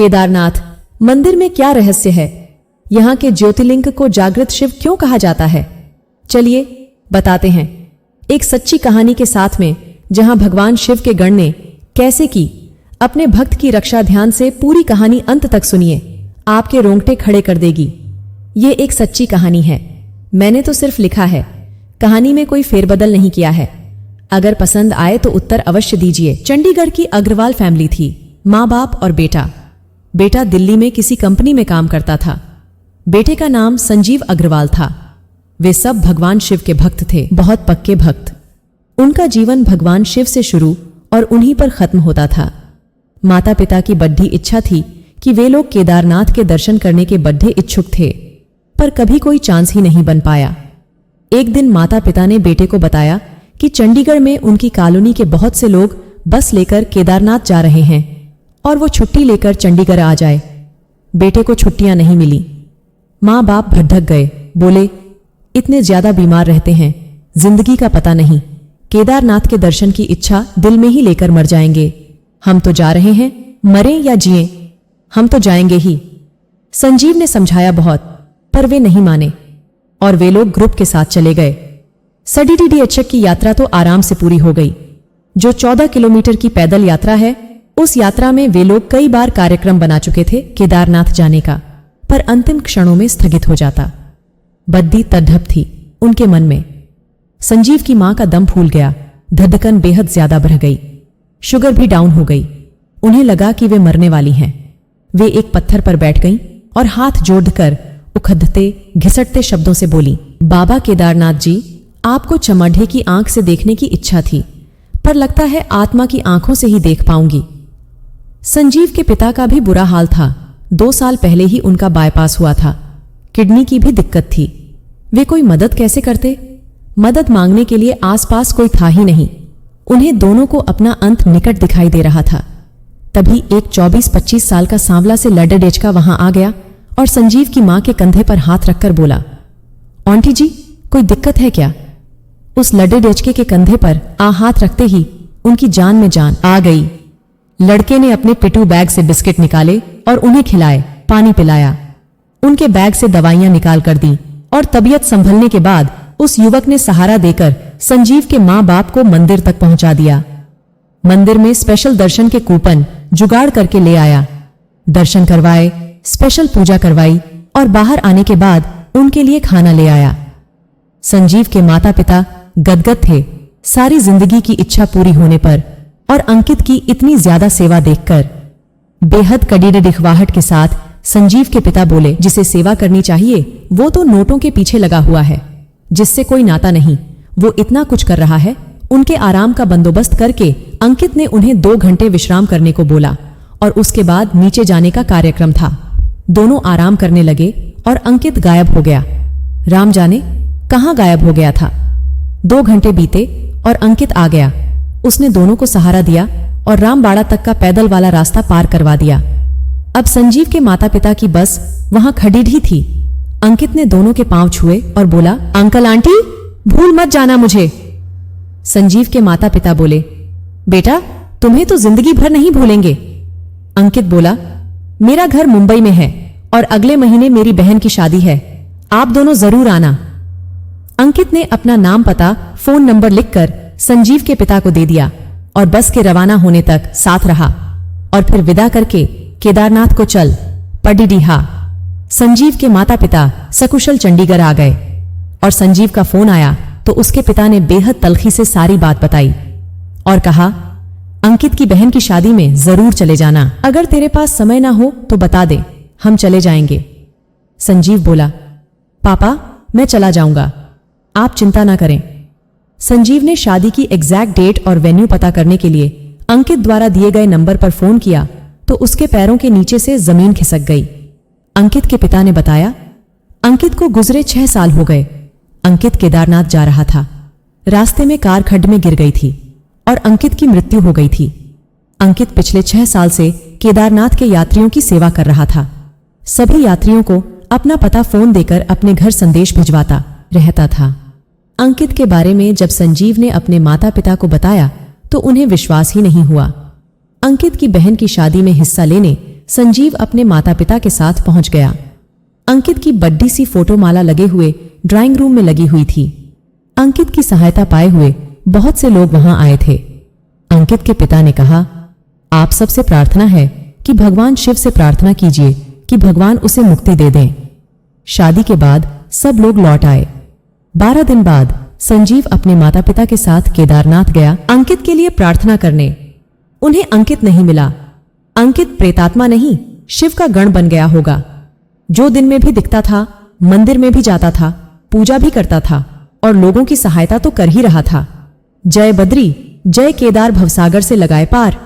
केदारनाथ मंदिर में क्या रहस्य है? यहाँ के ज्योतिर्लिंग को जागृत शिव क्यों कहा जाता है? चलिए बताते हैं एक सच्ची कहानी के साथ में, जहां भगवान शिव के गण ने कैसे की अपने भक्त की रक्षा। ध्यान से पूरी कहानी अंत तक सुनिए, आपके रोंगटे खड़े कर देगी। ये एक सच्ची कहानी है, मैंने तो सिर्फ लिखा है, कहानी में कोई फेरबदल नहीं किया है। अगर पसंद आए तो उत्तर अवश्य दीजिए। चंडीगढ़ की अग्रवाल फैमिली थी, माँ बाप और बेटा। बेटा दिल्ली में किसी कंपनी में काम करता था। बेटे का नाम संजीव अग्रवाल था। वे सब भगवान शिव के भक्त थे, बहुत पक्के भक्त। उनका जीवन भगवान शिव से शुरू और उन्हीं पर खत्म होता था। माता पिता की बड़ी इच्छा थी कि वे लोग केदारनाथ के दर्शन करने के बड़े इच्छुक थे, पर कभी कोई चांस ही नहीं बन पाया। एक दिन माता पिता ने बेटे को बताया कि चंडीगढ़ में उनकी कॉलोनी के बहुत से लोग बस लेकर केदारनाथ जा रहे हैं और वो छुट्टी लेकर चंडीगढ़ आ जाए। बेटे को छुट्टियां नहीं मिली। माँ बाप भटक गए, बोले इतने ज्यादा बीमार रहते हैं, जिंदगी का पता नहीं, केदारनाथ के दर्शन की इच्छा दिल में ही लेकर मर जाएंगे। हम तो जा रहे हैं, मरें या जिएं, हम तो जाएंगे ही। संजीव ने समझाया बहुत, पर वे नहीं माने और वे लोग ग्रुप के साथ चले गए। सडीडीडीएचक की यात्रा तो आराम से पूरी हो गई। जो 14 किलोमीटर की पैदल यात्रा है, उस यात्रा में वे लोग कई बार कार्यक्रम बना चुके थे केदारनाथ जाने का, पर अंतिम क्षणों में स्थगित हो जाता। बद्दी तड़प थी उनके मन में। संजीव की मां का दम फूल गया, धड़कन बेहद ज्यादा बढ़ गई, शुगर भी डाउन हो गई। उन्हें लगा कि वे मरने वाली हैं। वे एक पत्थर पर बैठ गईं और हाथ जोड़कर उखड़ते घिसटते शब्दों से बोली, बाबा केदारनाथ जी, आपको चमड़े की आंख से देखने की इच्छा थी, पर लगता है आत्मा की आंखों से ही देख पाऊंगी। संजीव के पिता का भी बुरा हाल था। 2 साल पहले ही उनका बाईपास हुआ था, किडनी की भी दिक्कत थी। वे कोई मदद कैसे करते? मदद मांगने के लिए आसपास कोई था ही नहीं। उन्हें दोनों को अपना अंत निकट दिखाई दे रहा था। तभी एक 24-25 साल का सांवला से लड्डे डेचका वहां आ गया और संजीव की मां के कंधे पर हाथ रखकर बोला, आंटी जी, कोई दिक्कत है क्या? उस लड्डे डेचके के कंधे पर हाथ रखते ही उनकी जान में जान आ गई। लड़के ने अपने पिटू बैग से बिस्किट निकाले और उन्हें खिलाए, पानी पिलाया। उनके बैग से दवाइयां निकाल कर दी और तबीयत संभलने के बाद उस युवक ने सहारा देकर संजीव के मां बाप को मंदिर तक पहुंचा दिया। मंदिर में स्पेशल दर्शन के कूपन जुगाड़ करके ले आया। दर्शन करवाए, स्पेशल पूजा करवाई और बाहर आने के बाद उनके लिए खाना ले आया। संजीव के माता पिता गदगद थे सारी जिंदगी की इच्छा पूरी होने पर और अंकित की इतनी ज्यादा सेवा देखकर। बेहद कड़ीड दिखवाहट के साथ संजीव के पिता बोले, जिसे सेवा करनी चाहिए वो तो नोटों के पीछे लगा हुआ है, जिससे कोई नाता नहीं, वो इतना कुछ कर रहा है। उनके आराम का बंदोबस्त करके अंकित ने उन्हें 2 घंटे विश्राम करने को बोला और उसके बाद नीचे जाने का कार्यक्रम था। दोनों आराम करने लगे और अंकित गायब हो गया। राम जाने कहां गायब हो गया था। 2 घंटे बीते और अंकित आ गया। उसने दोनों को सहारा दिया और रामबाड़ा तक का पैदल वाला रास्ता पार करवा दिया। अब संजीव के माता पिता की बस वहां खड़ी ही थी। अंकित ने दोनों के पांव छुए और बोला, अंकल आंटी, भूल मत जाना मुझे। संजीव के माता पिता बोले, बेटा तुम्हें तो जिंदगी भर नहीं भूलेंगे। अंकित बोला, मेरा घर मुंबई में है और अगले महीने मेरी बहन की शादी है, आप दोनों जरूर आना। अंकित ने अपना नाम, पता, फोन नंबर लिखकर संजीव के पिता को दे दिया और बस के रवाना होने तक साथ रहा और फिर विदा करके केदारनाथ को चल पड़ी। संजीव के माता पिता सकुशल चंडीगढ़ आ गए और संजीव का फोन आया तो उसके पिता ने बेहद तलखी से सारी बात बताई और कहा, अंकित की बहन की शादी में जरूर चले जाना, अगर तेरे पास समय ना हो तो बता दे, हम चले जाएंगे। संजीव बोला, पापा मैं चला जाऊंगा, आप चिंता ना करें। संजीव ने शादी की एग्जैक्ट डेट और वेन्यू पता करने के लिए अंकित द्वारा दिए गए नंबर पर फोन किया तो उसके पैरों के नीचे से जमीन खिसक गई। अंकित के पिता ने बताया, अंकित को गुजरे 6 साल हो गए। अंकित केदारनाथ जा रहा था, रास्ते में कार खड्ड में गिर गई थी और अंकित की मृत्यु हो गई थी। अंकित पिछले 6 साल से केदारनाथ के यात्रियों की सेवा कर रहा था। सभी यात्रियों को अपना पता फोन देकर अपने घर संदेश भिजवाता रहता था। अंकित के बारे में जब संजीव ने अपने माता पिता को बताया तो उन्हें विश्वास ही नहीं हुआ। अंकित की बहन की शादी में हिस्सा लेने संजीव अपने माता पिता के साथ पहुंच गया। अंकित की बड्डी सी फोटो माला लगे हुए ड्राइंग रूम में लगी हुई थी। अंकित की सहायता पाए हुए बहुत से लोग वहां आए थे। अंकित के पिता ने कहा, आप सबसे प्रार्थना है कि भगवान शिव से प्रार्थना कीजिए कि भगवान उसे मुक्ति दे दें। शादी के बाद सब लोग लौट आए। 12 दिन बाद संजीव अपने माता पिता के साथ केदारनाथ गया अंकित के लिए प्रार्थना करने। उन्हें अंकित नहीं मिला। अंकित प्रेतात्मा नहीं, शिव का गण बन गया होगा। जो दिन में भी दिखता था, मंदिर में भी जाता था, पूजा भी करता था और लोगों की सहायता तो कर ही रहा था। जय बद्री, जय केदार भवसागर से लगाए पार।